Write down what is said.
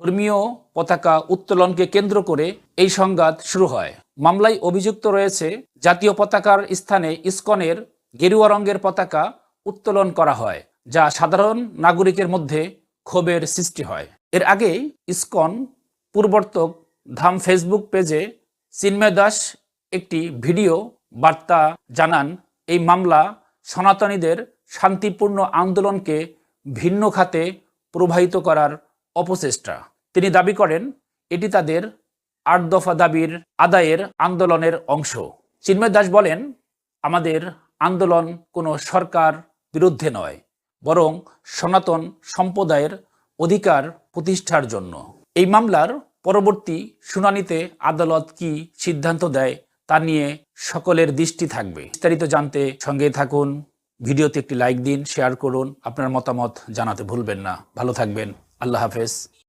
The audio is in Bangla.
ধর্মীয় পতাকা উত্তোলনকে কেন্দ্র করে এই সংঘাত শুরু হয়। মামলায় অভিযুক্ত রয়েছে জাতীয় পতাকার স্থানে ইসকনের গেরুয়া রঙের পতাকা উত্তোলন করা হয়, যা সাধারণ নাগরিকের মধ্যে ক্ষোভের সৃষ্টি হয়। এর আগে ইসকন পূর্বর্তক ধাম ফেসবুক পেজে চিন্ময় দাস একটি ভিডিও বার্তা জানান, এই মামলা সনাতনীদের শান্তিপূর্ণ আন্দোলনকে ভিন্ন খাতে প্রবাহিত করার অপচেষ্টা। তিনি দাবি করেন এটি তাদের ৮ দফা দাবির আদায়ের আন্দোলনের অংশ। চিন্ময় দাস বলেন, আমাদের আন্দোলন কোনো সরকার বিরুদ্ধে নয়, বরং সনাতন সম্প্রদায়ের অধিকার প্রতিষ্ঠার জন্য। এই মামলার পরবর্তী শুনানিতে আদালত কি সিদ্ধান্ত দেয় তা নিয়ে সকলের দৃষ্টি থাকবে। বিস্তারিত জানতে সঙ্গে থাকুন। ভিডিওতে একটি লাইক দিন, শেয়ার করুন, আপনার মতামত জানাতে ভুলবেন না। ভালো থাকবেন। আল্লাহ হাফেজ।